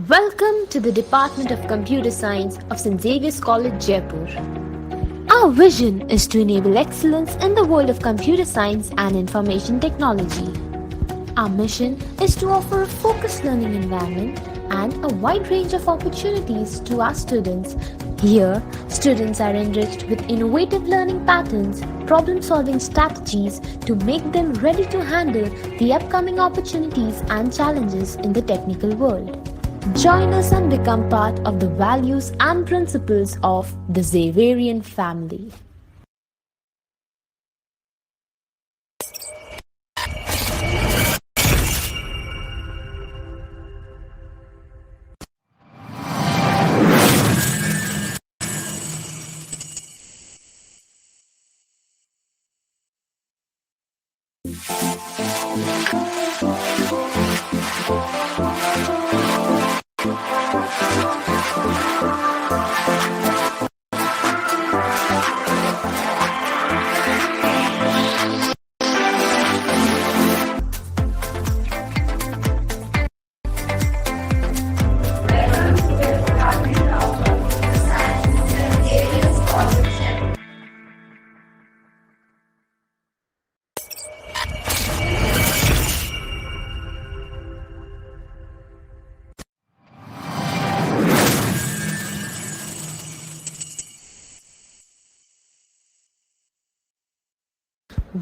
Welcome to the Department of Computer Science of St. Xavier's College, Jaipur. Our vision is to enable excellence in the world of computer science and information technology. Our mission is to offer a focused learning environment and a wide range of opportunities to our students. Here, students are enriched with innovative learning patterns, problem solving strategies to make them ready to handle the upcoming opportunities and challenges in the technical world. Join us and become part of the values and principles of the Xaverian family.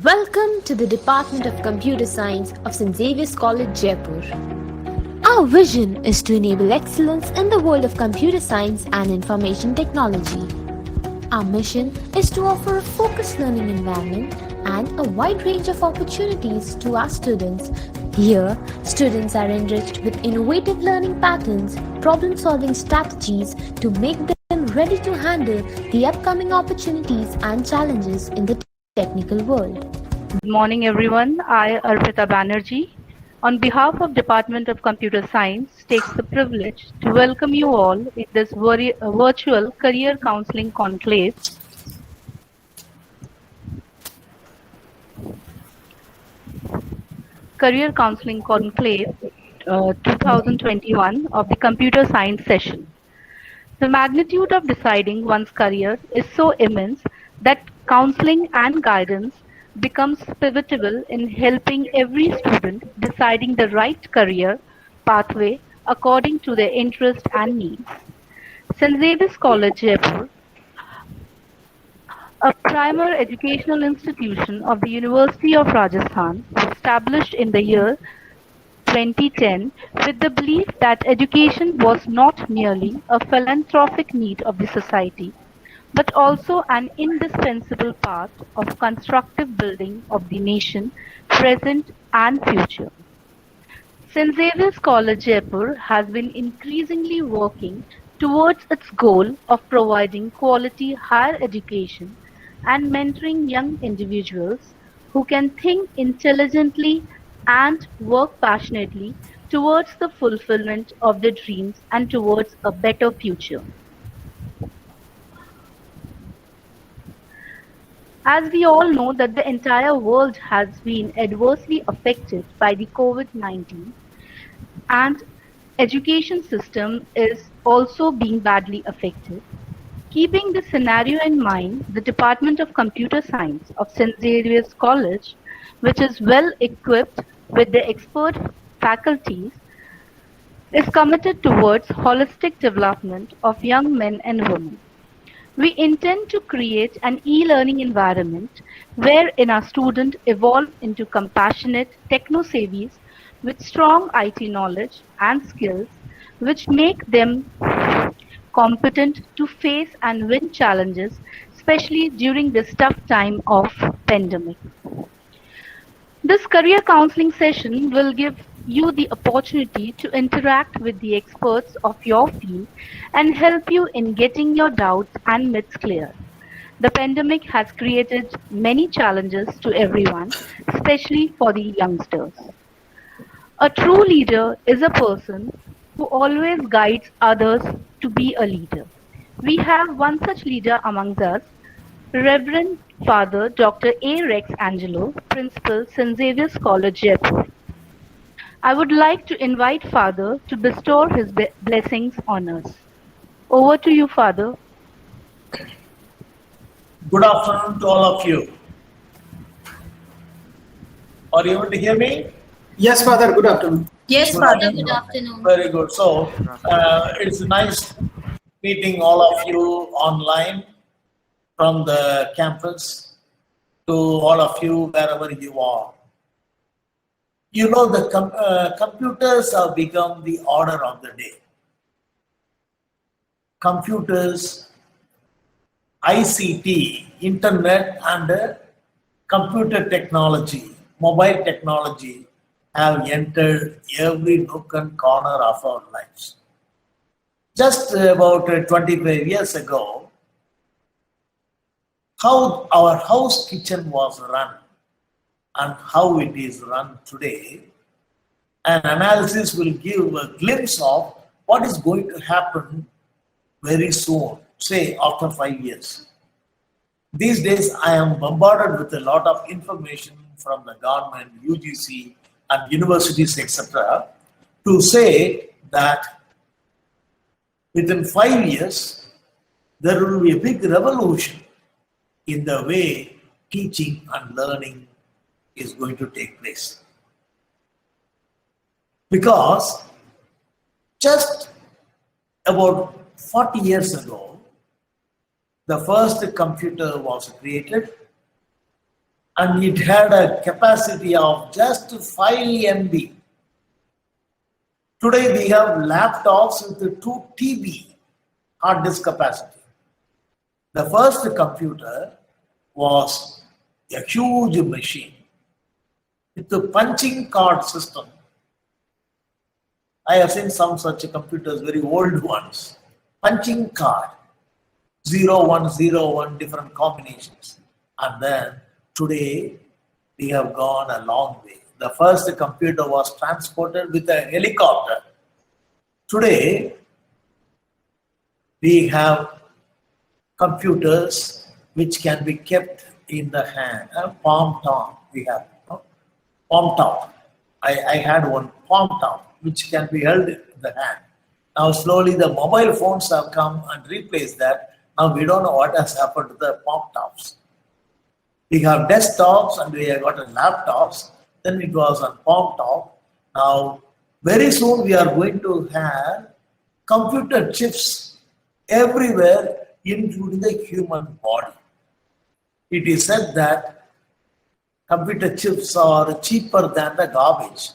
Welcome to the Department of Computer Science of St. Xavier's College, Jaipur. Our vision is to enable excellence in the world of computer science and information technology. Our mission is to offer a focused learning environment and a wide range of opportunities to our students. Here, students are enriched with innovative learning patterns, problem solving strategies to make them ready to handle the upcoming opportunities and challenges in the technical world. Good morning, everyone. I, Arpita Banerjee, on behalf of Department of Computer Science, takes the privilege to welcome you all in this virtual career counseling conclave. Career Counseling Conclave 2021 of the Computer Science session. The magnitude of deciding one's career is so immense that counseling and guidance becomes pivotal in helping every student deciding the right career pathway according to their interest and needs. St. Xavier's College, Jaipur, a primary educational institution of the University of Rajasthan, was established in the year 2010 with the belief that education was not merely a philanthropic need of the society, but also an indispensable part of constructive building of the nation, present and future. St. Xavier's College, Jaipur has been increasingly working towards its goal of providing quality higher education and mentoring young individuals who can think intelligently and work passionately towards the fulfillment of their dreams and towards a better future. As we all know that the entire world has been adversely affected by the COVID-19 and education system is also being badly affected. Keeping this scenario in mind, the Department of Computer Science of St. Xavier's College, which is well equipped with the expert faculties, is committed towards holistic development of young men and women. We intend to create an e-learning environment wherein our students evolve into compassionate techno-savvies with strong IT knowledge and skills which make them competent to face and win challenges, especially during this tough time of pandemic. This career counseling session will give you the opportunity to interact with the experts of your field and help you in getting your doubts and myths clear. The pandemic has created many challenges to everyone, especially for the youngsters. A true leader is a person who always guides others to be a leader. We have one such leader amongst us, Reverend Father Dr. A. Rex Angelo, Principal, St. Xavier's College, Jaipur. I would like to invite Father to bestow his blessings on us. Over to you, Father. Good afternoon to all of you. Are you able to hear me? Yes, Father, good afternoon. Yes, Good Father. afternoon. Good afternoon. Very good. So, it's nice meeting all of you online from the campus to all of you wherever you are. You know, the computers have become the order of the day. Computers, ICT, internet, and computer technology, mobile technology have entered every nook and corner of our lives. Just about 25 years ago, how our house kitchen was run and how it is run today, an analysis will give a glimpse of what is going to happen very soon, say after 5 years. These days, I am bombarded with a lot of information from the government, UGC, and universities, etc., to say that within 5 years, there will be a big revolution in the way teaching and learning is going to take place. Because just about 40 years ago, the first computer was created and it had a capacity of just 5 MB. Today we have laptops with 2 TB hard disk capacity. The first computer was a huge machine with a punching card system. I have seen some such computers, very old ones. Punching card, 0101, different combinations. And then today we have gone a long way. The first computer was transported with a helicopter. Today we have computers which can be kept in the hand, palm top. We have palm top. I had one palm top which can be held in the hand. Now slowly the mobile phones have come and replaced that. Now we don't know what has happened to the palm tops. We have desktops and we have got laptops. Then it was on palm top. Now very soon we are going to have computer chips everywhere, including the human body. It is said that computer chips are cheaper than the garbage.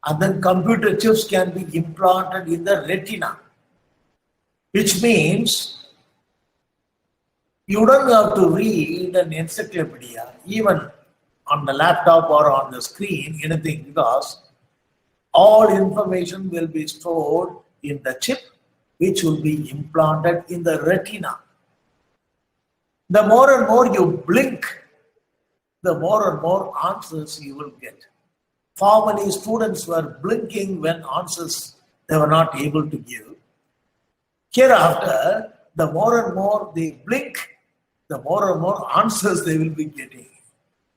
And then computer chips can be implanted in the retina, which means you don't have to read an encyclopedia, even on the laptop or on the screen, anything, because all information will be stored in the chip, which will be implanted in the retina. The more and more you blink, the more and more answers you will get. Formerly, students were blinking when answers they were not able to give. Hereafter, the more and more they blink, the more and more answers they will be getting.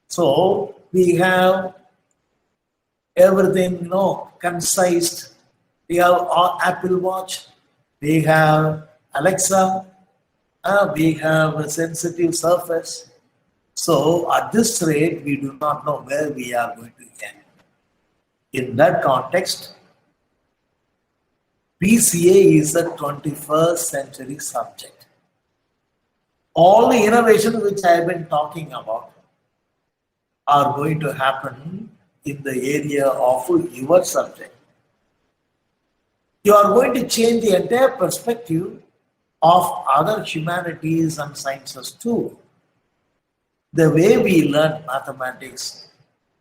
So we have everything, concised. We have our Apple Watch, we have Alexa, we have a sensitive surface. So at this rate, we do not know where we are going to end. In that context, PCA is a 21st century subject. All the innovations which I have been talking about are going to happen in the area of your subject. You are going to change the entire perspective of other humanities and sciences too. The way we learn mathematics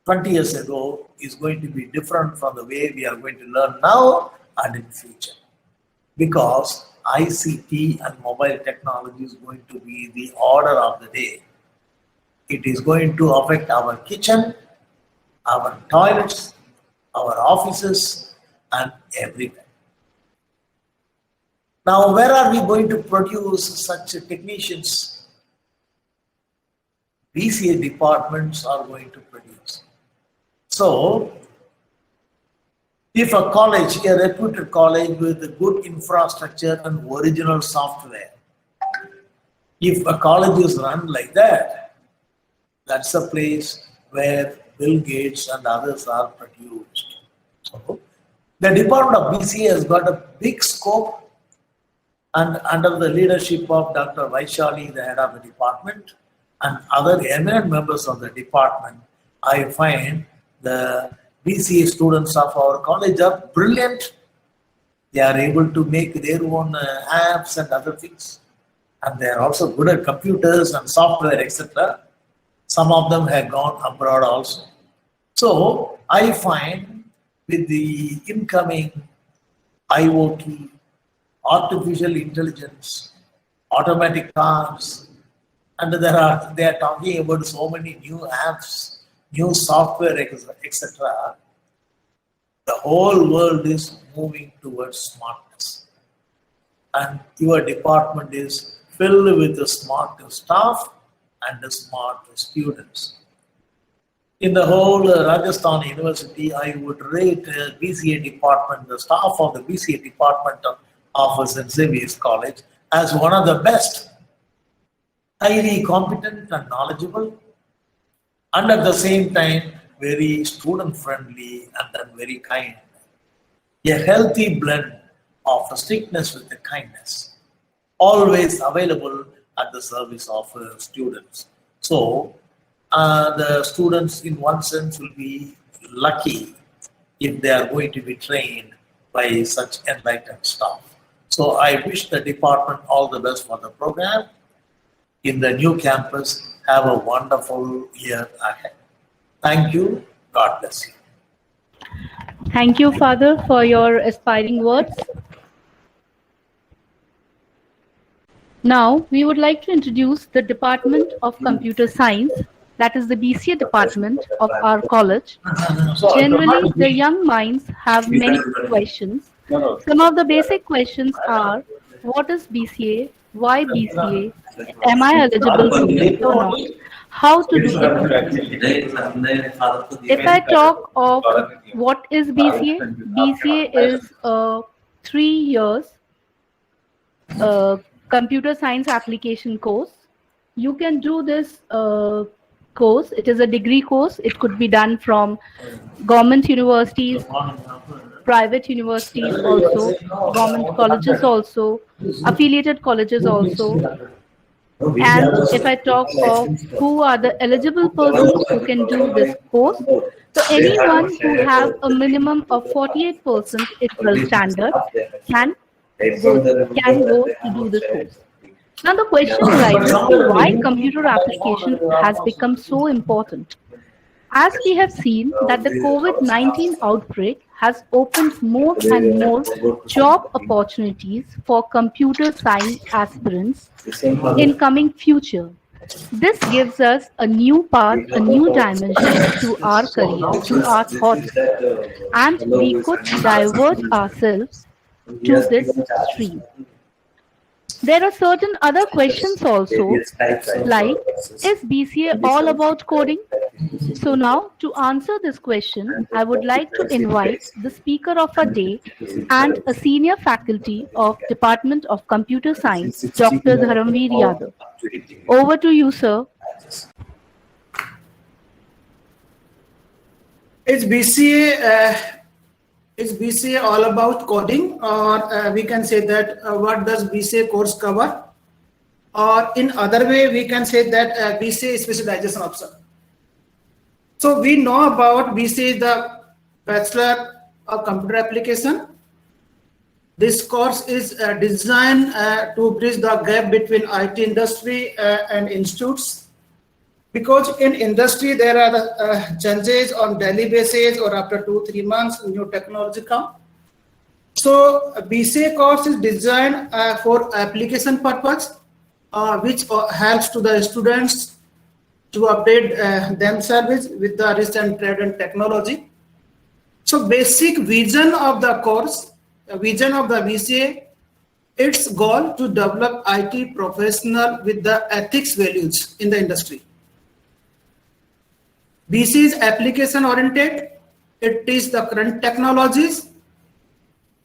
20 years ago is going to be different from the way we are going to learn now and in future. Because ICT and mobile technology is going to be the order of the day. It is going to affect our kitchen, our toilets, our offices, and everywhere. Now, where are we going to produce such technicians? BCA departments are going to produce. So, If a college, a reputed college with good infrastructure and original software, if a college is run like that, that's a place where Bill Gates and others are produced. So the Department of BCA has got a big scope, and under the leadership of Dr. Vaishali, the head of the department, and other eminent members of the department, I find the BCA students of our college are brilliant. They are able to make their own apps and other things. And they are also good at computers and software, etc. Some of them have gone abroad also. So I find with the incoming IoT, artificial intelligence, automatic cars, and they are talking about so many new apps, new software, etc. The whole world is moving towards smartness, and your department is filled with the smart staff and the smart students. In the whole Rajasthan University, I would rate BCA department, the staff of the BCA department of St. Xavier's College as one of the best, highly competent and knowledgeable, and at the same time very student friendly and then very kind. A healthy blend of strictness with the kindness, always available at the service of students. So the students in one sense will be lucky if they are going to be trained by such enlightened staff. So I wish the department all the best for the program. In the new campus, have a wonderful year ahead. Thank you. God bless you. Thank you, Father, for your aspiring words. Now, we would like to introduce the Department of Computer Science, that is the BCA department of our college. Generally, the young minds have many questions. Some of the basic questions are, what is BCA? Why BCA? Am I eligible to it or not? How to do it? If I talk of what is BCA, BCA is a 3 years computer science application course. You can do this course. It is a degree course. It could be done from government universities, private universities also, government colleges also, affiliated colleges also. And if I talk of who are the eligible persons who can do this course, so anyone who have a minimum of 48% equal standard can go to do this course. Now the question arises, why computer application has become so important? As we have seen that the COVID-19 outbreak has opened more and more job opportunities for computer science aspirants in coming future. This gives us a new path, a new dimension to our career, to our thoughts, and we could divert ourselves to this stream. There are certain other questions also, like, is BCA all about coding? So now, to answer this question, I would like to invite the speaker of our day and a senior faculty of Department of Computer Science, Dr. Dharamveer Yadav. Over to you, sir. Is BCA all about coding, or we can say that what does BCA course cover? Or in other way, we can say that BCA is specialization option. So we know about BCA is the Bachelor of Computer Application. This course is designed to bridge the gap between IT industry and institutes. Because in industry, there are changes on daily basis or after 2-3 months, new technology come. So BCA course is designed for application purpose, which helps to the students to update themselves with the recent trend and technology. So basic vision of the course, vision of the BCA, its goal to develop IT professional with the ethics values in the industry. BCA is application oriented, It is the current technologies.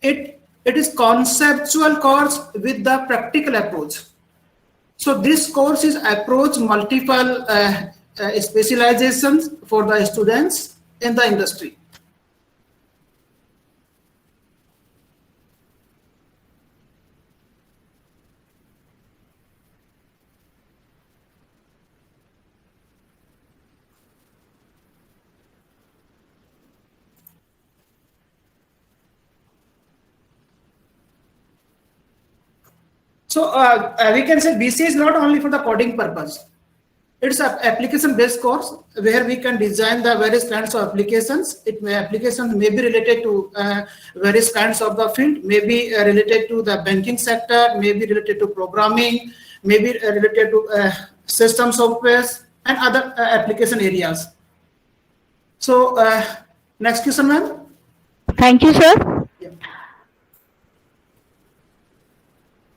It is conceptual course with the practical approach. So this course is approach multiple specializations for the students in the industry. So we can say BCA is not only for the coding purpose. It's an application-based course where we can design the various kinds of applications. Applications may be related to various kinds of the field, may be related to the banking sector, may be related to programming, may be related to system software and other application areas. So next question, ma'am. Thank you, sir. Yeah.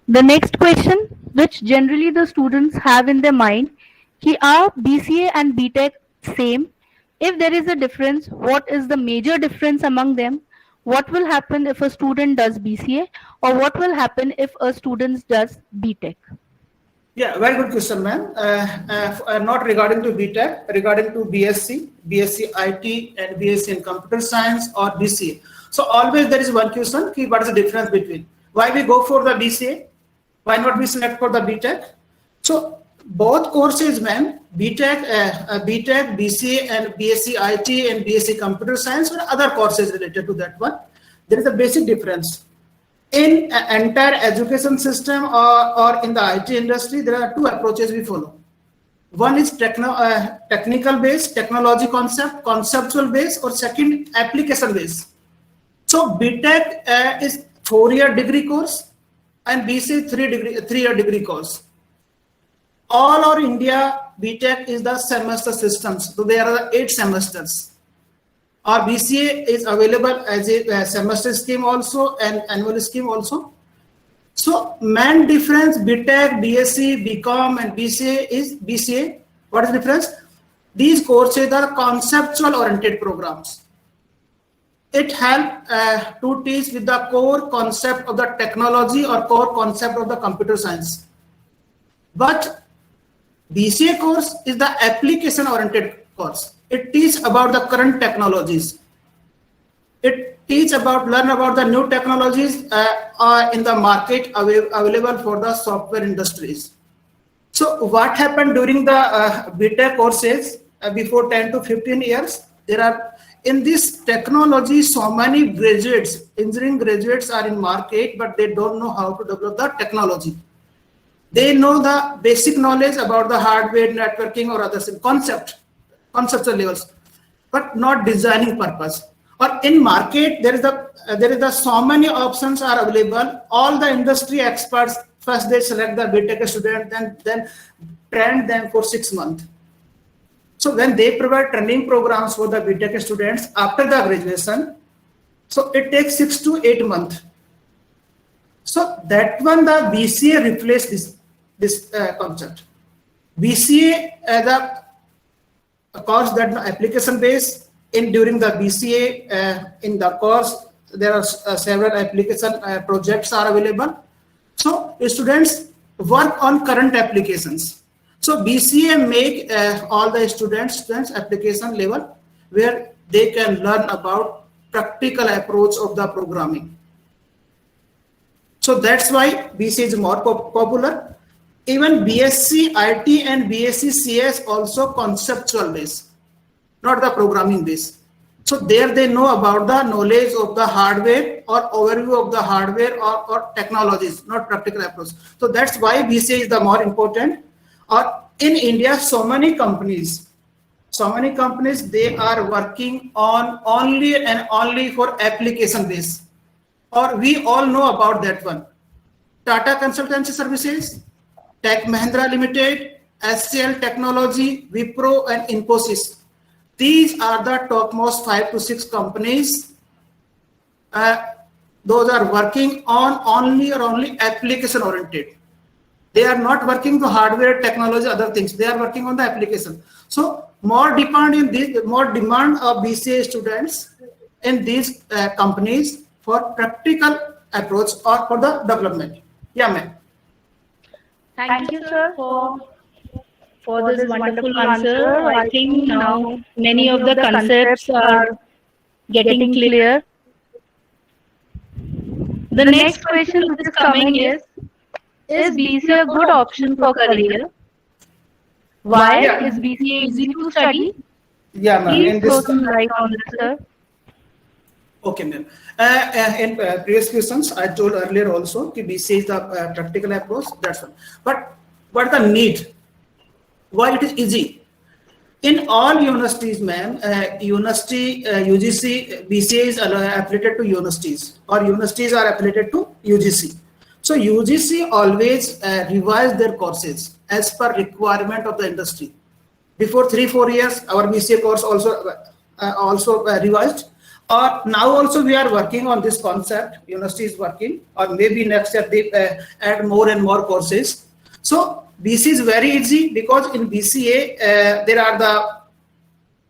The next question, which generally the students have in their mind, are BCA and BTech same? If there is a difference, what is the major difference among them? What will happen if a student does BCA, or what will happen if a student does BTech? Yeah, very good question, ma'am. Not regarding to BTech, regarding to BSc IT, and BSc in computer science or BCA. So always there is one question: what is the difference between? Why we go for the BCA? Why not we select for the BTech? So both courses, ma'am, BTech, BCA, and BSc IT and BSc computer science, or other courses related to that one, there is a basic difference. In entire education system or in the IT industry, there are two approaches we follow. One is technical based, technology conceptual based, or second application based. So BTech is 4-year degree course and BCA 3-year degree course. All over India, BTech is the semester systems. So there are 8 semesters. Our BCA is available as a semester scheme also and annual scheme also. So main difference BTech, BSc, BCom and BCA is BCA. What is the difference? These courses are conceptual oriented programs. It helps to teach with the core concept of the technology or core concept of the computer science. But BCA course is the application oriented course. It teaches about the current technologies. It learn about the new technologies in the market available for the software industries. So what happened during the BTech courses before 10 to 15 years, there are in this technology so many graduates, engineering graduates are in market, but they don't know how to develop the technology. They know the basic knowledge about the hardware, networking or other conceptual levels, but not designing purpose. Or in market, there is so many options are available. All the industry experts, first they select the BTech student, then train them for 6 months. So when they provide training programs for the BTech students after the graduation, so it takes 6 to 8 months. So that one, the BCA replaced this concept. BCA as a course that application based. During the BCA in the course, there are several application projects are available. So students work on current applications. So BCA make all the students application level where they can learn about practical approach of the programming. So that's why BCA is more popular. Even BSc IT and BSc CS also conceptual based, not the programming base. So there they know about the knowledge of the hardware or overview of the hardware or technologies, not practical approach. So that's why BCA is the more important. Or in India, so many companies, they are working on only for application base. Or we all know about that one. Tata Consultancy Services, Tech Mahindra Limited, SCL Technology, Wipro and Infosys. These are the topmost 5 to 6 companies. Those are working on only application oriented. They are not working the hardware, technology, other things. They are working on the application. So more demand of BCA students in these companies for practical approach or for the development. Yeah, ma'am. Thank you, sir, for this wonderful answer. I think now many of the concepts are getting clear. The next question which is coming is BCA a good option for career? Why Yeah. is BCA easy to study? Yeah, ma'am. Please In throw this, some light on this, sir. okay, ma'am. In previous questions, I told earlier also that BCA is the practical approach. That's one. But what the need? Why it is easy? In all universities, ma'am, UGC, BCA is affiliated to universities, or universities are affiliated to UGC. So UGC always revise their courses as per requirement of the industry. Before 3-4 years, our BCA course also revised. Or now also we are working on this concept. University is working, or maybe next year they add more and more courses. So BCA is very easy because in BCA there are the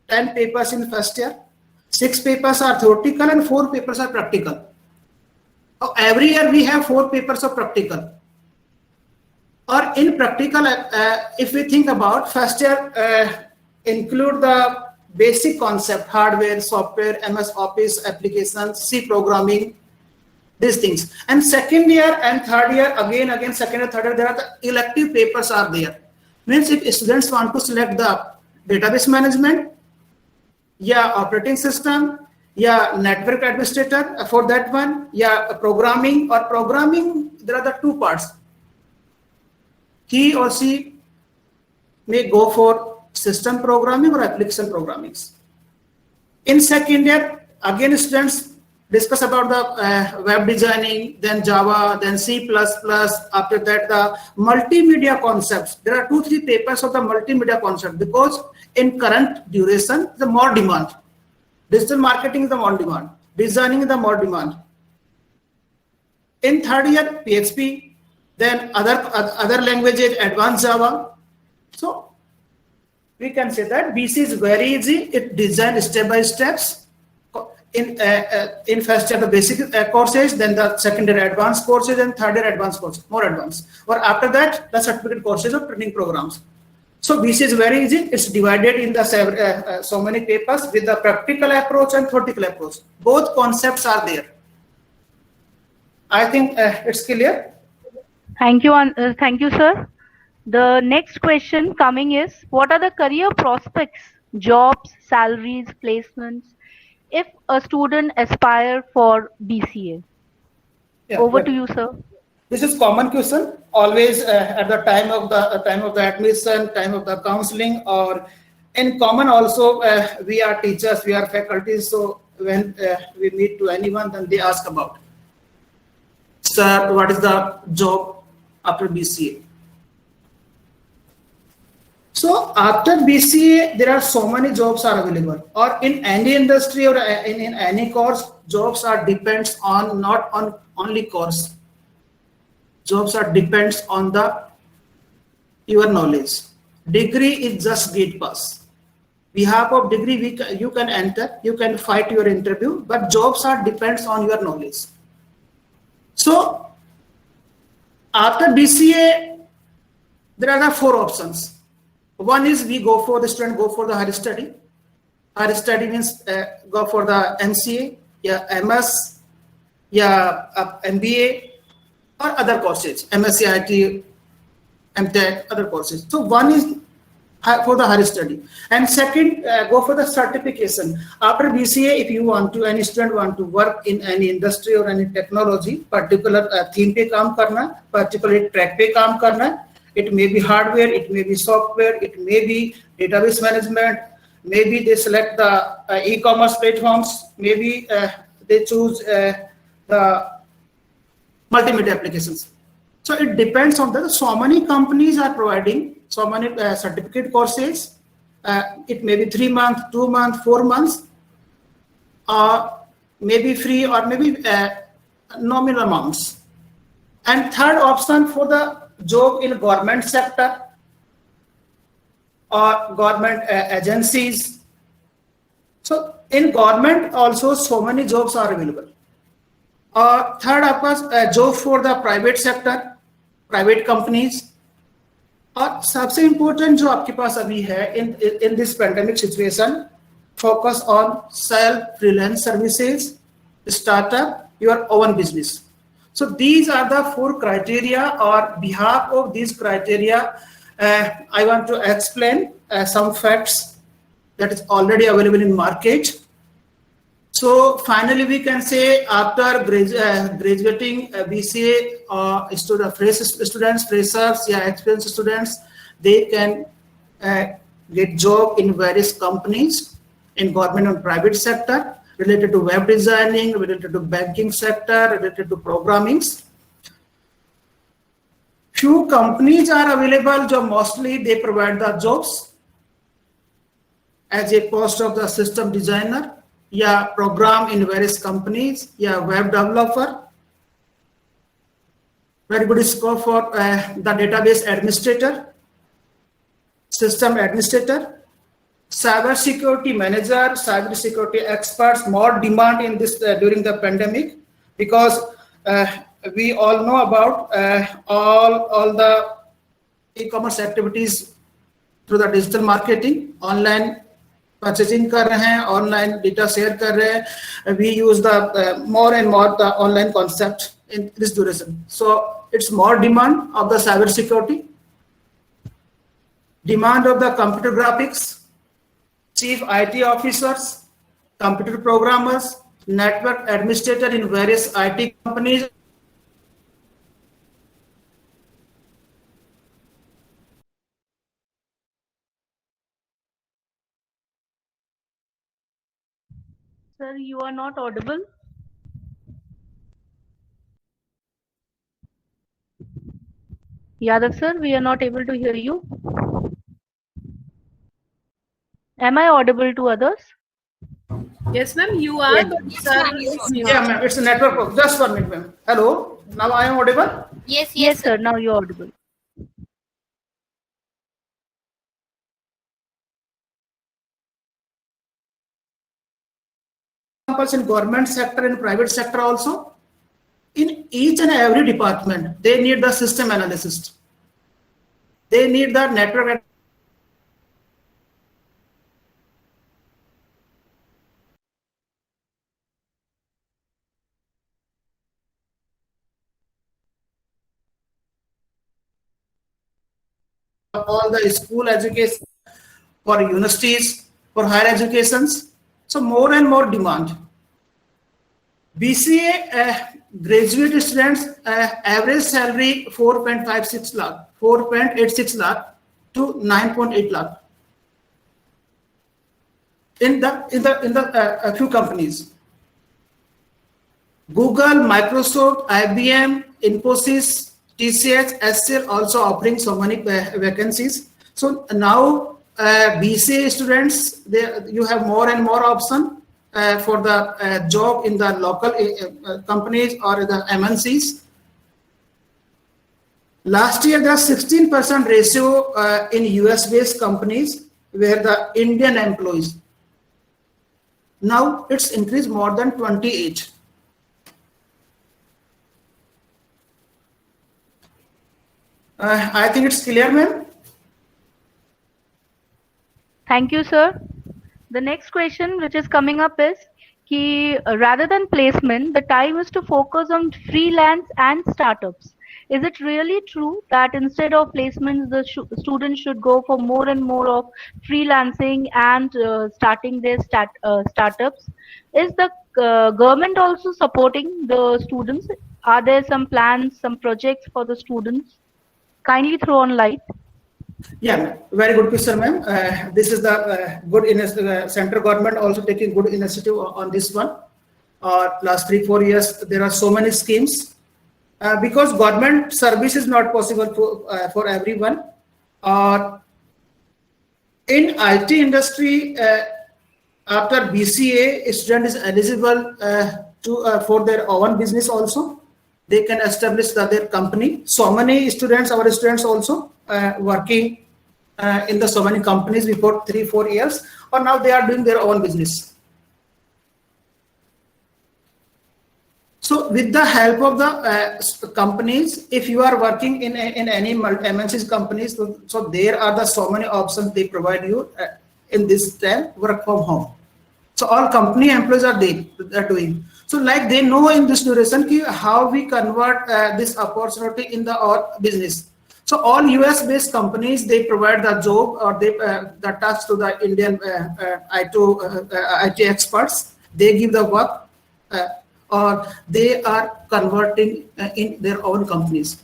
10 papers in first year, 6 papers are theoretical and 4 papers are practical. Every year we have 4 papers of practical. Or in practical, if we think about first year, include the basic concept, hardware, software, MS Office applications, C programming, these things. And second year and third year, again, second and third year, there are the elective papers are there. Means if students want to select the database management, yeah, operating system, yeah, network administrator for that one, yeah, programming, there are the 2 parts. He or she may go for system programming or application programming. In second year, again students discuss about the web designing, then Java, then C++, after that the multimedia concepts. There are 2-3 papers of the multimedia concept because in current duration, the more demand. Digital marketing is the more demand. Designing is the more demand. In third year, PHP, then other languages, advanced Java. So we can say that BC is very easy. It designed step by steps. In first year the basic courses, then the second year advanced courses, and third year advanced courses, more advanced. Or after that, the certificate courses or training programs. So BC is very easy. It's divided in the so many papers with the practical approach and theoretical approach. Both concepts are there. I think it's clear. Thank you, sir. The next question coming is, what are the career prospects, jobs, salaries, placements, if a student aspire for BCA? Yeah, Over good. to you, sir. This is common question. Always at the time of the admission, time of the counseling, or in common also we are teachers, we are faculties. So when we meet to anyone, then they ask about, sir, what is the job after BCA? So after BCA, there are so many jobs are available, or in any industry or in any course, jobs are depends on not on only course. Jobs are depends on your knowledge. Degree is just gate pass. Behalf of degree, you can enter, you can fight your interview, but jobs are depends on your knowledge. So after BCA, there are the 4 options. One is the student go for the higher study. Higher study means go for the MCA, yeah, MS, yeah, MBA, or other courses, MSc IT, MTech, other courses. So one is for the higher study, and second, go for the certification. After BCA, if you want to, any student want to work in any industry or any technology, particular theme पे काम करना, particular track पे काम करना. It may be hardware, it may be software, it may be database management. Maybe they select the e-commerce platforms. Maybe they choose the multimedia applications. So it depends on so many companies are providing so many certificate courses. It may be 3 months, 2 months, 4 months, maybe free or maybe nominal amounts. And third option for the job in government sector or government agencies. So in government also so many jobs are available. Third, आपका job for the private sector, private companies. और सबसे important जो आपके पास अभी है in this pandemic situation, focus on self freelance services, startup, your own business. So these are the 4 criteria. Or behalf of these criteria, I want to explain some facts that is already available in market. So finally, we can say after graduating BCA, students, freshers, experienced students, they can get job in various companies in government and private sector related to web designing, related to banking sector, related to programming. Few companies are available, so mostly they provide the jobs as a post of the system designer, program in various companies, web developer. Very good scope for the database administrator, system administrator, cyber security manager, cyber security experts. More demand in this during the pandemic, because we all know about all the e-commerce activities through the digital marketing, online purchasing कर रहे हैं, online data share कर रहे हैं. We use the more and more the online concept in this duration. So it's more demand of the cyber security, demand of the computer graphics, chief IT officers, computer programmers, network administrator in various IT companies. Sir, you are not audible. Yadav sir, we are not able to hear you. Am I audible to others? Yes, ma'am, you are. Yeah. But sir, is mute. Yeah, ma'am, it's a network problem. Just 1 minute, ma'am. Hello, now I am audible? Yes, sir. Now you're audible. In government sector and private sector also, in each and every department, they need the system analyst. They need the network. All the school education, for universities, for higher educations. So more and more demand. BCA graduate students average salary 4.56 lakh, 4.86 lakh to 9.8 lakh in the few companies. Google, Microsoft, IBM, Infosys, TCS, SCL also offering so many vacancies. So now BCA students, you have more and more option for the job in the local companies or the MNCs. Last year, there was 16% ratio in US-based companies where the Indian employees. Now it's increased more than 28. I think it's clear, ma'am. Thank you, sir. The next question which is coming up is rather than placement, the time is to focus on freelance and startups. Is it really true that instead of placements, the students should go for more and more of freelancing and starting their startups? Is the government also supporting the students? Are there some plans, some projects for the students? Kindly throw on light. Yeah, very good question, ma'am. This is the good central government also taking good initiative on this one. Last 3-4 years, there are so many schemes because government service is not possible for everyone. In IT industry, after BCA, a student is eligible for their own business also. They can establish their company. So many students, our students also working in the so many companies before 3-4 years, or now they are doing their own business. So with the help of the companies, if you are working in any MNCs companies, so there are the so many options they provide you in this time work from home. So all company employees are doing. So like they know in this duration how we convert this opportunity in our business. So all US based companies, they provide the job or they the task to the Indian IT experts. They give the work or they are converting in their own companies.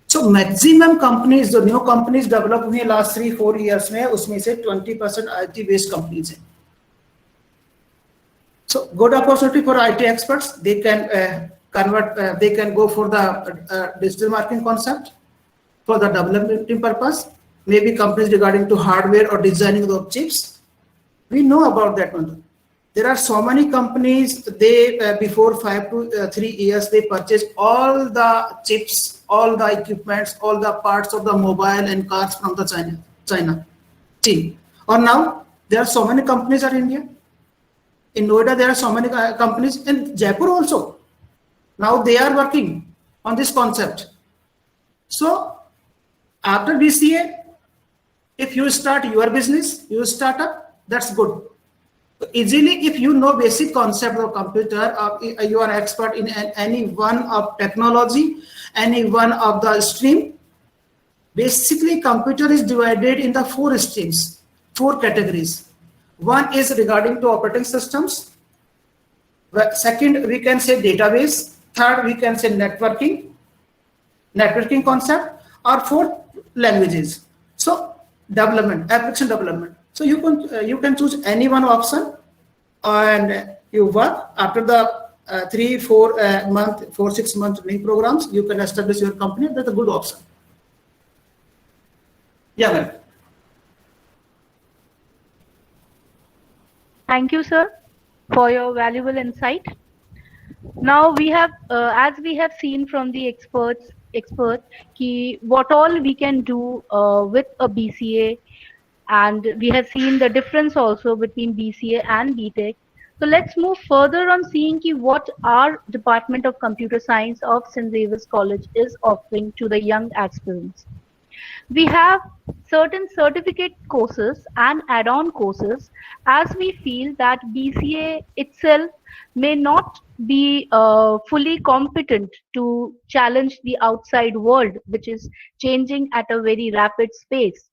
So maximum companies, जो new companies develop हुए last 3-4 years में, उसमें से 20% IT based companies हैं. So good opportunity for IT experts. They can convert. They can go for the digital marketing concept for the development purpose. Maybe companies regarding to hardware or designing the chips. We know about that one. There are so many companies. They before 5 to 3 years they purchase all the chips, all the equipments, all the parts of the mobile and cars from the China. Or now there are so many companies are in India. In Noida, there are so many companies. In Jaipur also. Now they are working on this concept. So after BCA, if you start your business, you start up, that's good. Easily, if you know basic concept of computer, you are expert in any one of technology, any one of the stream. Basically, computer is divided in the 4 streams, 4 categories. One is regarding to operating systems. Second, we can say database. Third, we can say networking concept. Or 4th, languages. So development, application development. So you can choose any one option, and you work after the 4-6 month training programs. You can establish your company. That's a good option. Yeah, ma'am. Thank you, sir, for your valuable insight. Now we have, as we have seen from the experts, what all we can do with a BCA, and we have seen the difference also between BCA and BTech. So let's move further on seeing what our Department of Computer Science of St. Xavier's College is offering to the young aspirants. We have certain certificate courses and add-on courses, as we feel that BCA itself may not be fully competent to challenge the outside world, which is changing at a very rapid pace.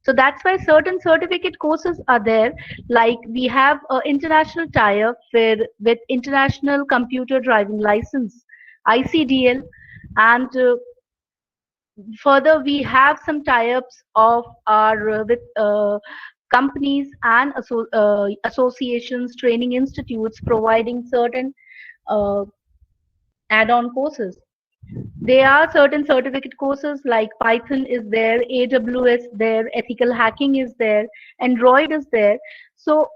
So that's why certain certificate courses are there, like we have an international tie-up with International Computer Driving License, ICDL, and further we have some tie-ups of our with companies and associations, training institutes providing certain add-on courses. There are certain certificate courses like Python is there, AWS there, ethical hacking is there, Android is there. So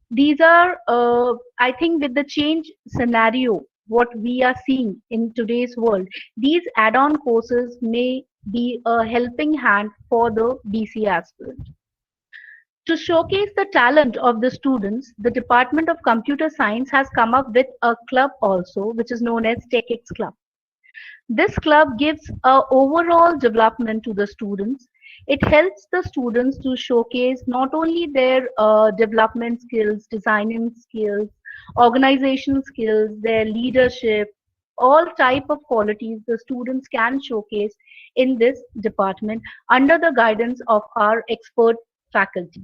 these are, I think, with the change scenario, what we are seeing in today's world, these add-on courses may be a helping hand for the BC aspirant. To showcase the talent of the students, the Department of Computer Science has come up with a club also, which is known as TechX Club. This club gives an overall development to the students. It helps the students to showcase not only their development skills, designing skills, organization skills, their leadership, all type of qualities the students can showcase in this department under the guidance of our expert faculty.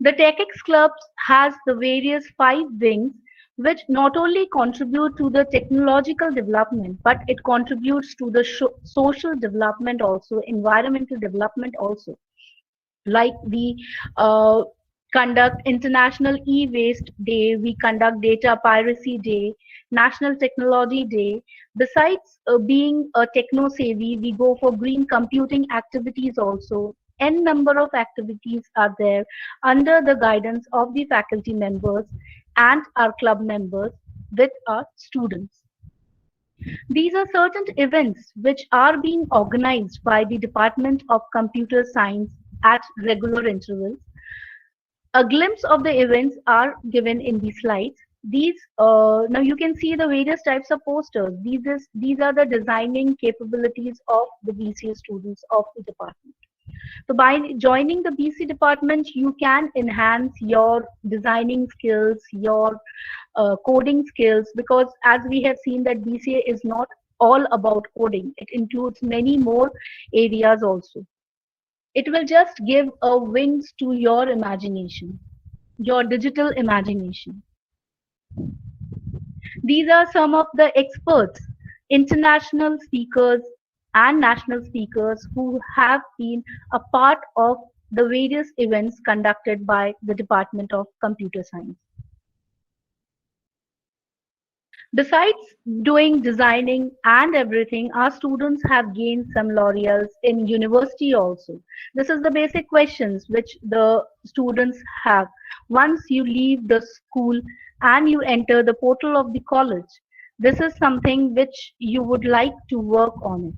The TechX Club has the various 5 wings, which not only contribute to the technological development, but it contributes to the social development also, environmental development also. Like we conduct International E-Waste Day, we conduct Data Piracy Day, National Technology Day. Besides being a techno-savvy, we go for green computing activities also. N number of activities are there under the guidance of the faculty members and our club members with our students. These are certain events which are being organized by the Department of Computer Science at regular intervals. A glimpse of the events are given in the slides. These now you can see the various types of posters. These are the designing capabilities of the BCA students of the department. So by joining the BC department, you can enhance your designing skills, your coding skills, because as we have seen that BCA is not all about coding. It includes many more areas also. It will just give a wings to your imagination, your digital imagination. These are some of the experts, international speakers and national speakers who have been a part of the various events conducted by the Department of Computer Science. Besides doing designing and everything, our students have gained some laurels in university also. This is the basic questions which the students have. Once you leave the school and you enter the portal of the college, this is something which you would like to work on it.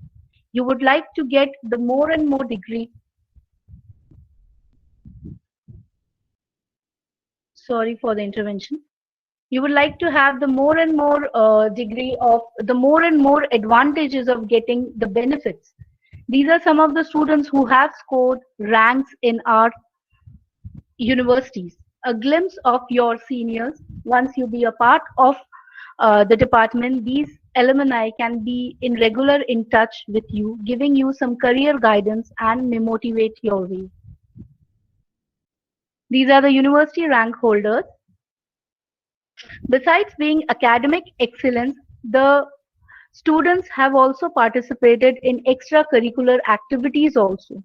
You would like to get the more and more degree. Sorry for the intervention. You would like to have the more and more degree of the more and more advantages of getting the benefits. These are some of the students who have scored ranks in our universities. A glimpse of your seniors once you be a part of the department. These alumni can be in regular in touch with you, giving you some career guidance and may motivate your way. These are the university rank holders. Besides being academic excellence, the students have also participated in extracurricular activities also.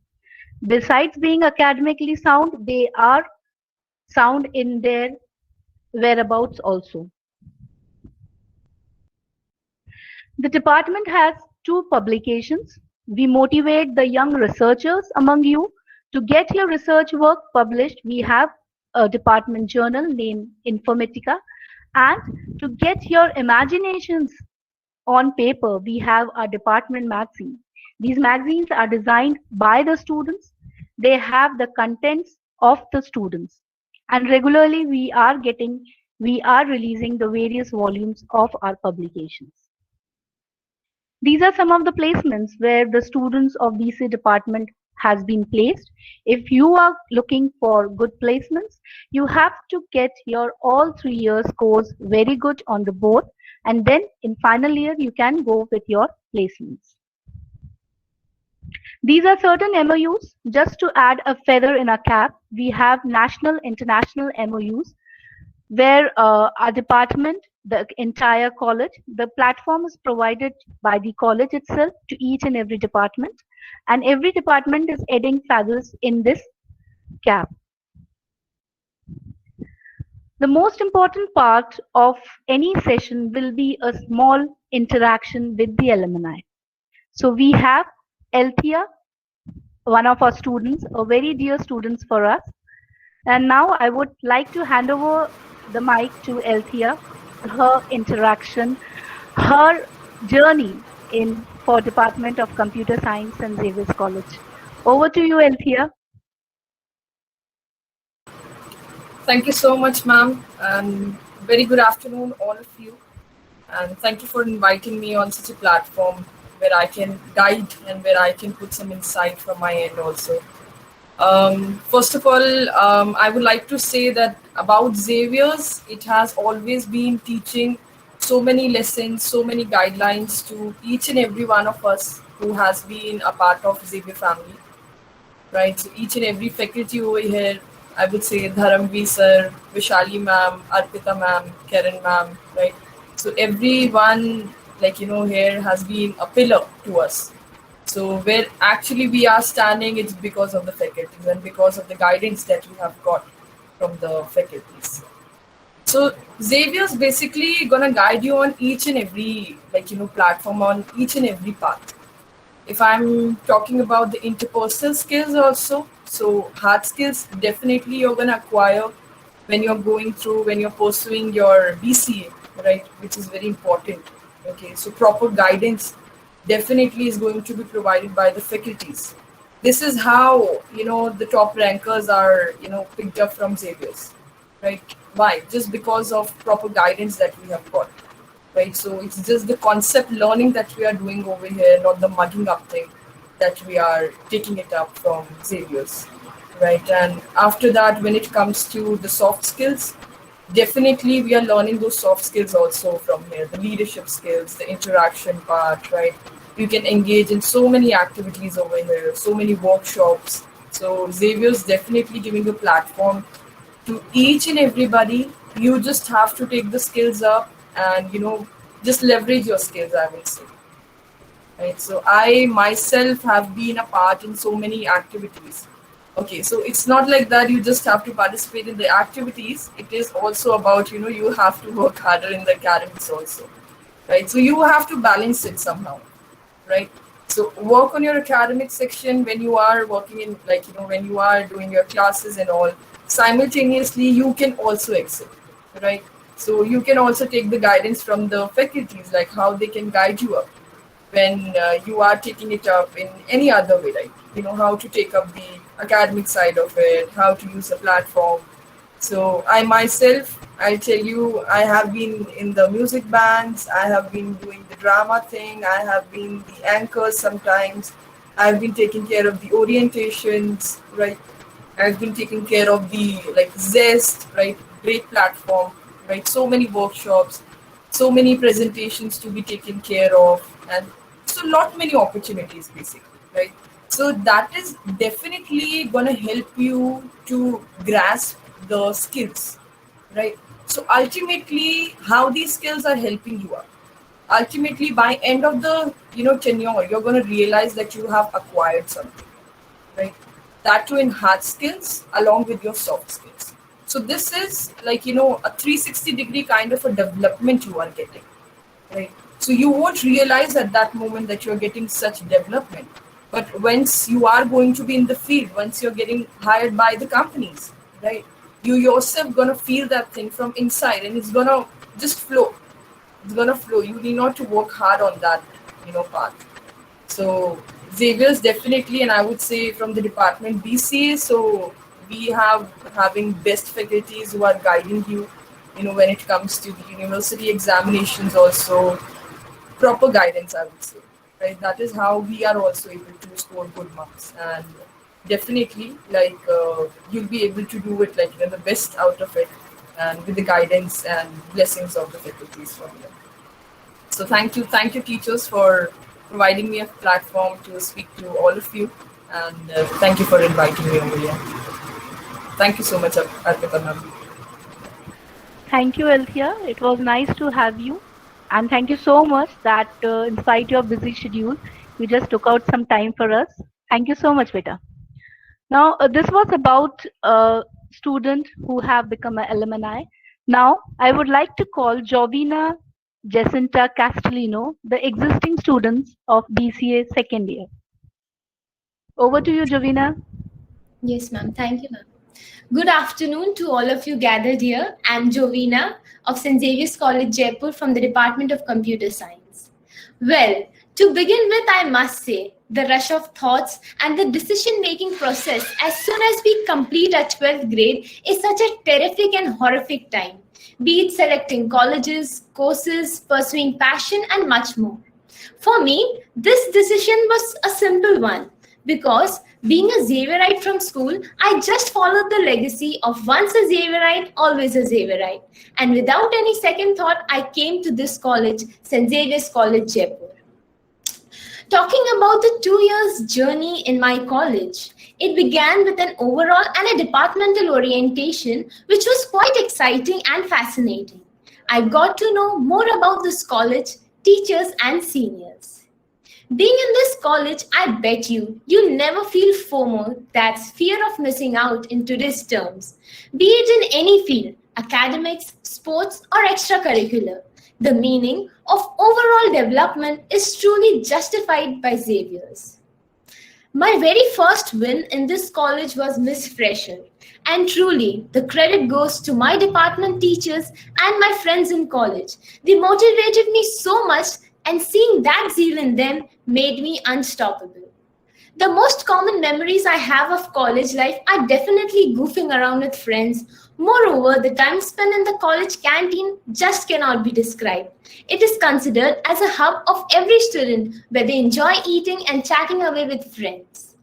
Besides being academically sound, they are sound in their whereabouts also. The department has 2 publications. We motivate the young researchers among you to get your research work published. We have a department journal named Informatica. And to get your imaginations on paper, we have our department magazine. These magazines are designed by the students. They have the contents of the students. And regularly we are releasing the various volumes of our publications. These are some of the placements where the students of BC department has been placed. If you are looking for good placements, you have to get your all 3 years course very good on the board, and then in final year you can go with your placements. These are certain MOUs. Just to add a feather in our cap, we have national, international MOUs where our department, the entire college, the platform is provided by the college itself to each and every department, and every department is adding feathers in this cap. The most important part of any session will be a small interaction with the alumni. So we have Althea, one of our students, a very dear students for us. And now I would like to hand over the mic to Althea, her interaction, her journey for Department of Computer Science and Xavier's College. Over to you, Althea. Thank you so much, ma'am, and very good afternoon, all of you. And thank you for inviting me on such a platform where I can guide and where I can put some insight from my end also. First of all, I would like to say that about Xavier's, it has always been teaching so many lessons, so many guidelines to each and every one of us who has been a part of Xavier family, right? So each and every faculty over here, I would say Dharamvi sir, Vishali ma'am, Arpita ma'am, Karen ma'am, right? So everyone, here has been a pillar to us. So where actually we are standing, it's because of the faculties and because of the guidance that we have got from the faculties. So Xavier's basically gonna guide you on each and every platform, on each and every path. If I'm talking about the interpersonal skills also, so hard skills definitely you're gonna acquire when you're pursuing your BCA, right? Which is very important. Okay, so proper guidance definitely is going to be provided by the faculties. This is how the top rankers are picked up from Xavier's. right? Why? Just because of proper guidance that we have got, right? So it's just the concept learning that we are doing over here, not the mugging up thing that we are taking it up from Xavier's, right? And after that, when it comes to the soft skills, definitely we are learning those soft skills also from here, the leadership skills, the interaction part, right? You can engage in so many activities over here, so many workshops. So Xavier's definitely giving a platform to each and everybody. You just have to take the skills up and just leverage your skills, I will say, right? So I myself have been a part in so many activities. Okay, so it's not like that you just have to participate in the activities. It is also about you have to work harder in the academics also, right? So you have to balance it somehow, right? So work on your academic section when you are working in, when you are doing your classes and all. Simultaneously, you can also excel, right? So you can also take the guidance from the faculties, like how they can guide you up when you are taking it up in any other way, like how to take up the academic side of it, how to use a platform. So I myself, I tell you, I have been in the music bands, I have been doing the drama thing, I have been the anchor sometimes, I've been taking care of the orientations, right? I've been taking care of the Zest, right? Great platform, right? So many workshops, so many presentations to be taken care of, and so lot many opportunities basically, right? So that is definitely gonna help you to grasp the skills, right? So ultimately, how these skills are helping you out. Ultimately, by end of the tenure, you're gonna realize that you have acquired something, right? That to enhance skills along with your soft skills. So this is a 360-degree kind of a development you are getting, right? So you won't realize at that moment that you're getting such development. But once you are going to be in the field, once you're getting hired by the companies, right? You yourself gonna feel that thing from inside, and it's gonna just flow. It's gonna flow. You need not to work hard on that, path. So Xavier's definitely, and I would say from the department BCA, so we have having best faculties who are guiding you, when it comes to the university examinations also, proper guidance, I would say, right? That is how we are also able to score good marks, and definitely you'll be able to do it the best out of it, and with the guidance and blessings of the faculties from them. So thank you teachers for providing me a platform to speak to all of you, and thank you for inviting me over here. Thank you so much, Arpita ma'am. Thank you, Althea. It was nice to have you. And thank you so much that in spite of your busy schedule, you just took out some time for us. Thank you so much, Vita. Now, this was about a student who have become an alumni. Now, I would like to call Jovina Jacinta Castellino, the existing students of BCA second year. Over to you, Jovina. Yes, ma'am. Thank you, ma'am. Good afternoon to all of you gathered here. I'm Jovina of St. Xavier's College, Jaipur from the Department of Computer Science. Well, to begin with, I must say, the rush of thoughts and the decision-making process as soon as we complete our 12th grade is such a terrific and horrific time, be it selecting colleges, courses, pursuing passion, and much more. For me, this decision was a simple one because being a Xavierite from school, I just followed the legacy of once a Xavierite, always a Xavierite. And without any second thought, I came to this college, St. Xavier's College, Jaipur. Talking about the 2 years journey in my college, it began with an overall and a departmental orientation, which was quite exciting and fascinating. I got to know more about this college, teachers, and seniors. Being in this college, I bet you never feel FOMO, that's fear of missing out in today's terms. Be it in any field, academics, sports, or extracurricular, the meaning of overall development is truly justified by Xavier's. My very first win in this college was Miss Fresher, and truly the credit goes to my department teachers and my friends in college. They motivated me so much, and seeing that zeal in them made me unstoppable. The most common memories I have of college life are definitely goofing around with friends. Moreover, the time spent in the college canteen just cannot be described. It is considered as a hub of every student where they enjoy eating and chatting away with friends.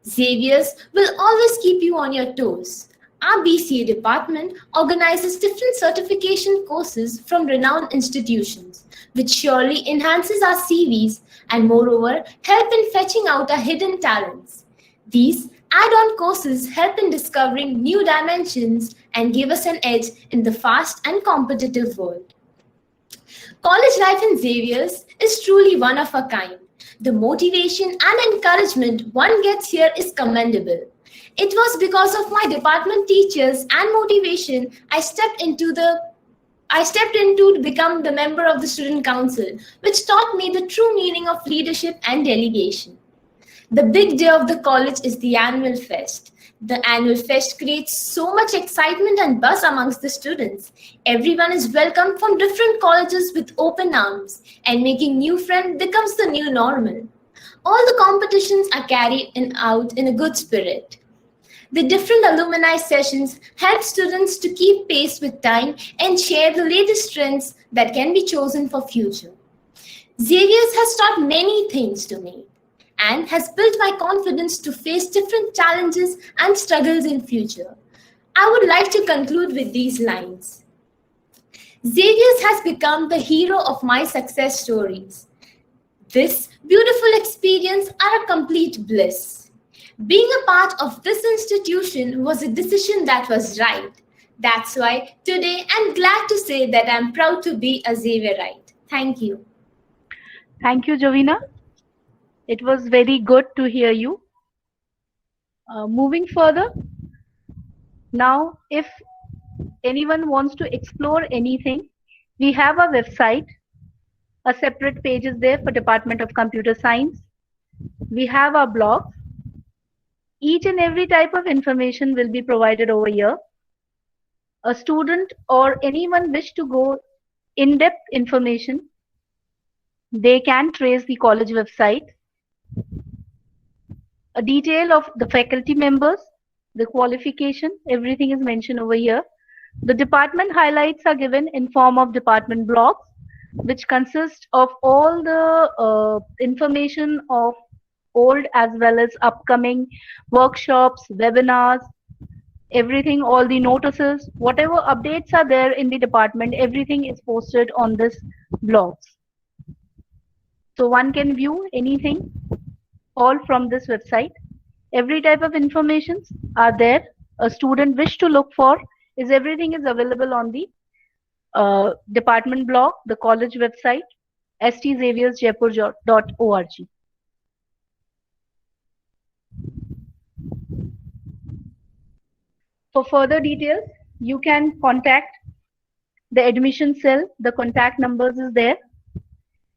Xavier's will always keep you on your toes. Our BCA department organizes different certification courses from renowned institutions, which surely enhances our CVs and moreover help in fetching out our hidden talents. These add-on courses help in discovering new dimensions and give us an edge in the fast and competitive world. College life in Xavier's is truly one of a kind. The motivation and encouragement one gets here is commendable. It was because of my department teachers and motivation I stepped into to become the member of the student council, which taught me the true meaning of leadership and delegation. The big day of the college is the annual fest. The annual fest creates so much excitement and buzz amongst the students. Everyone is welcomed from different colleges with open arms, and making new friends becomes the new normal. All the competitions are carried out in a good spirit. The different alumni sessions help students to keep pace with time and share the latest trends that can be chosen for future. Xavier's has taught many things to me and has built my confidence to face different challenges and struggles in future. I would like to conclude with these lines. Xavier's has become the hero of my success stories. This beautiful experience are a complete bliss. Being a part of this institution was a decision that was right. That's why today I'm glad to say that I'm proud to be a Xavierite. Thank you. Thank you, Jovina. It was very good to hear you. Moving further, now if anyone wants to explore anything, we have a website. A separate page is there for Department of Computer Science. We have our blog. Each and every type of information will be provided over here. A student or anyone wish to go in-depth information, they can trace the college website. A detail of the faculty members, the qualification, everything is mentioned over here. The department highlights are given in form of department blogs, which consist of all the information of old as well as upcoming workshops, webinars, everything, all the notices, whatever updates are there in the department, everything is posted on this blogs. So one can view anything all from this website. Every type of informations are there. A student wish to look for is everything is available on the department blog, the college website, stxaviersjaipur.org. For further details, you can contact the admission cell. The contact numbers is there.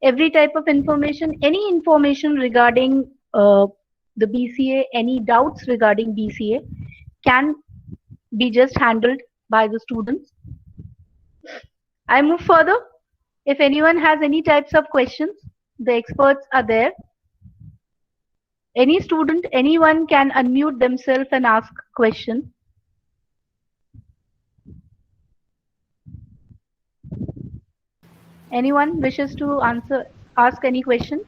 Every type of information, any information regarding the BCA, any doubts regarding BCA can be just handled by the students. I move further. If anyone has any types of questions, the experts are there. Any student, anyone can unmute themselves and ask questions. Anyone wishes to ask any question?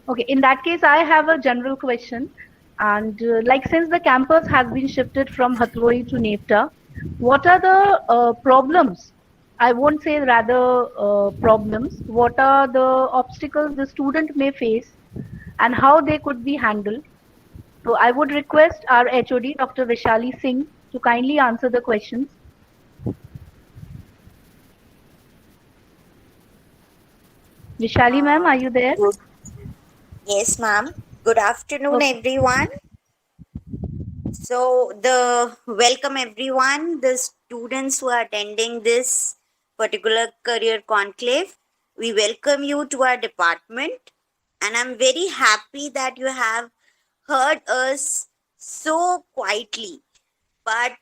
Okay, in that case, I have a general question. And like since the campus has been shifted from Hathoi to Nepta, what are the problems? I won't say rather problems. What are the obstacles the student may face and how they could be handled? So I would request our HOD, Dr. Vishali Singh, to kindly answer the questions. Vishali ma'am, are you there? Yes, ma'am. Good afternoon, everyone. So, welcome everyone, the students who are attending this particular career conclave. We welcome you to our department, and I'm very happy that you have heard us so quietly. But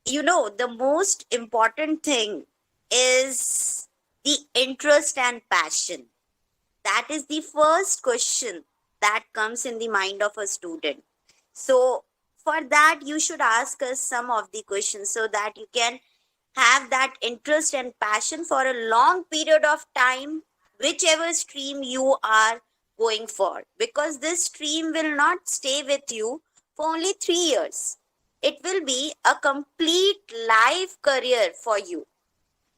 you know, the most important thing is the interest and passion. That is the first question that comes in the mind of a student. So for that, you should ask us some of the questions so that you can have that interest and passion for a long period of time, whichever stream you are going for, because this stream will not stay with you for only 3 years. It will be a complete life career for you.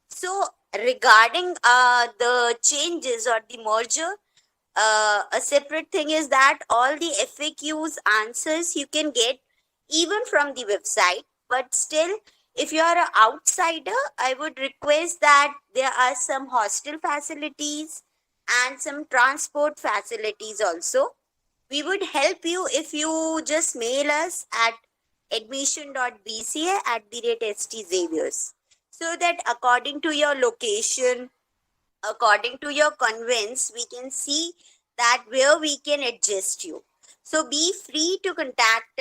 So regarding the changes or the merger, a separate thing is that all the FAQs answers you can get even from the website, but still, if you are an outsider, I would request that there are some hostel facilities and some transport facilities also. We would help you if you just mail us at admission.bca@ST Xavier's, so that according to your location, according to your convenience, we can see that where we can adjust you. So be free to contact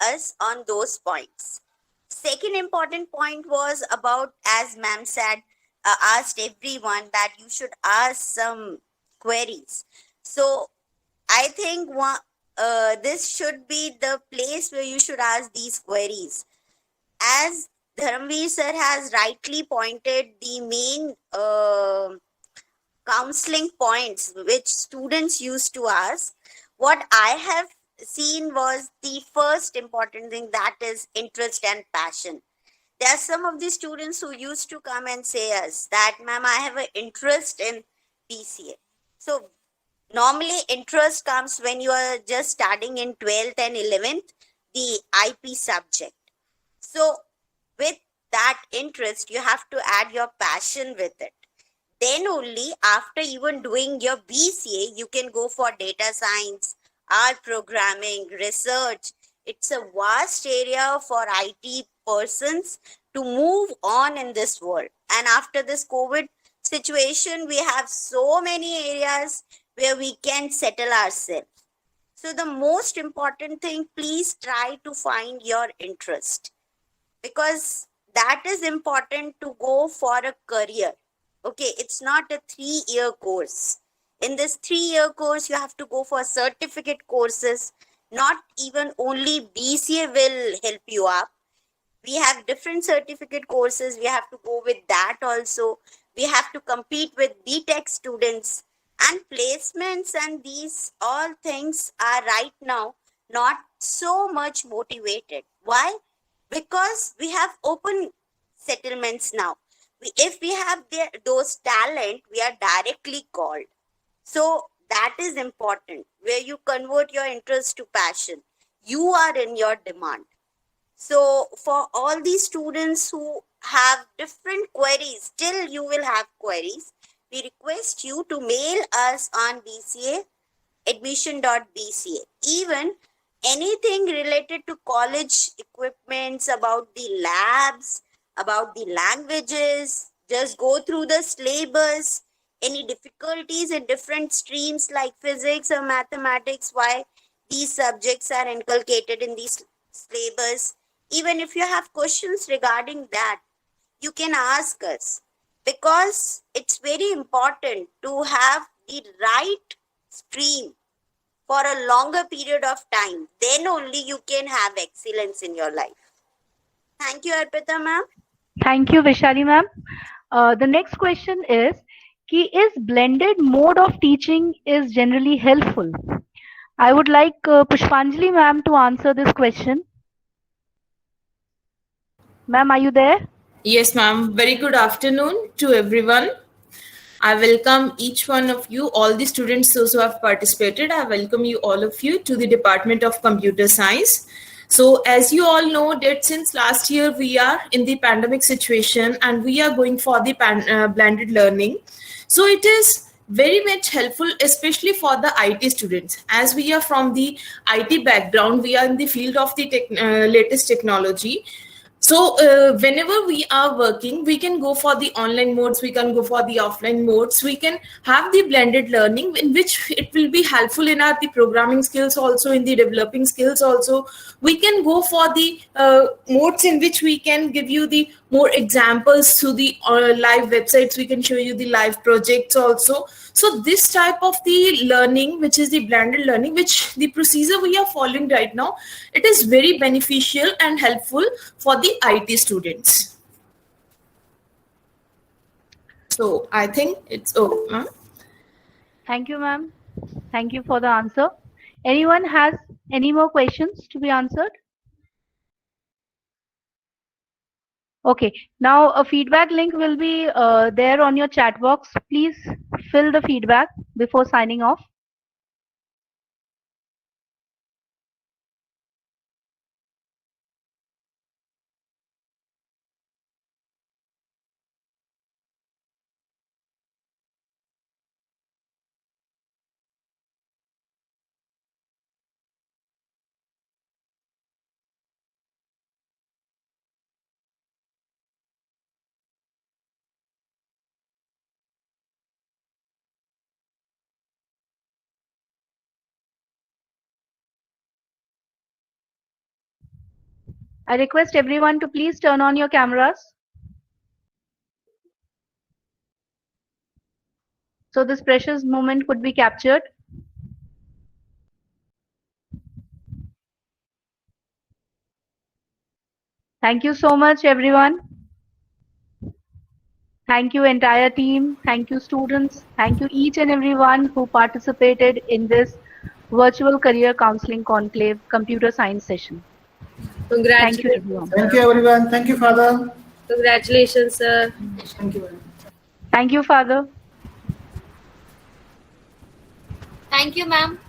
us on those points. Second important point was about, as ma'am said, asked everyone that you should ask some queries. So I think this should be the place where you should ask these queries. As Dharamveer sir has rightly pointed the main counseling points which students used to ask, what I have seen was the first important thing, that is interest and passion. There are some of the students who used to come and say us that, ma'am, I have an interest in BCA. So normally interest comes when you are just studying in 12th and 11th, the IP subject. So with that interest, you have to add your passion with it. Then only after even doing your BCA, you can go for data science, art programming, research. It's a vast area for IT persons to move on in this world. And after this COVID situation, we have so many areas where we can settle ourselves. So the most important thing, please try to find your interest, because that is important to go for a career. Okay, it's not a 3-year course. In this 3-year course, you have to go for certificate courses. Not even only BCA will help you up. We have different certificate courses. We have to go with that also. We have to compete with BTech students and placements, and these all things are right now not so much motivated. Why? Because we have open settlements now. If we have those talent, we are directly called. So that is important, where you convert your interest to passion. You are in your demand. So for all these students who have different queries, still you will have queries, we request you to mail us on BCA, admission.bca. Even anything related to college equipments, about the labs, about the languages, just go through the syllabus. Any difficulties in different streams like physics or mathematics, why these subjects are inculcated in these syllabus. Even if you have questions regarding that, you can ask us, because it's very important to have the right stream for a longer period of time. Then only you can have excellence in your life. Thank you, Arpita ma'am. Thank you, Vishali ma'am. The next question is blended mode of teaching is generally helpful? I would like Pushpanjali ma'am to answer this question. Ma'am, are you there? Yes, ma'am. Very good afternoon to everyone. I welcome each one of you, all the students who have participated. I welcome you, all of you, to the Department of Computer Science. So as you all know that since last year, we are in the pandemic situation and we are going for the blended learning. So it is very much helpful, especially for the IT students. As we are from the IT background, we are in the field of the latest technology. So whenever we are working, we can go for the online modes, we can go for the offline modes, we can have the blended learning in which it will be helpful in the programming skills also, in the developing skills also. We can go for the modes in which we can give you the more examples through the live websites. We can show you the live projects also. So this type of the learning, which is the blended learning, which the procedure we are following right now, it is very beneficial and helpful for the IT students. So I think it's ma'am. Thank you, ma'am. Thank you for the answer. Anyone has any more questions to be answered? Okay, now a feedback link will be there on your chat box. Please fill the feedback before signing off. I request everyone to please turn on your cameras, so this precious moment could be captured. Thank you so much, everyone. Thank you, entire team. Thank you, students. Thank you, each and everyone who participated in this virtual career counseling conclave computer science session. Thank you, everyone. Thank you, everyone. Thank you, Father. Congratulations, sir. Thank you very much. Thank you, Father. Thank you, ma'am.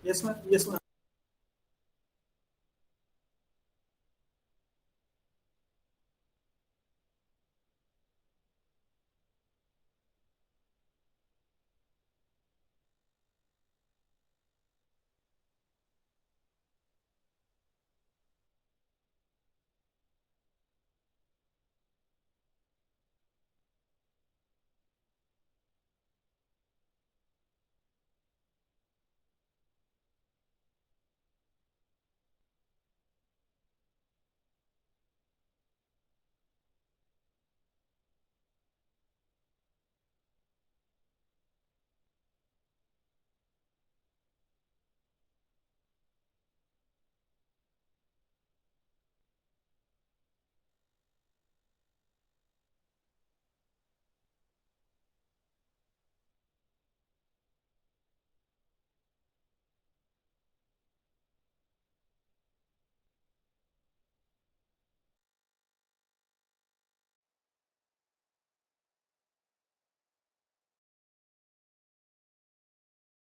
Yes, ma'am. Yes, ma'am.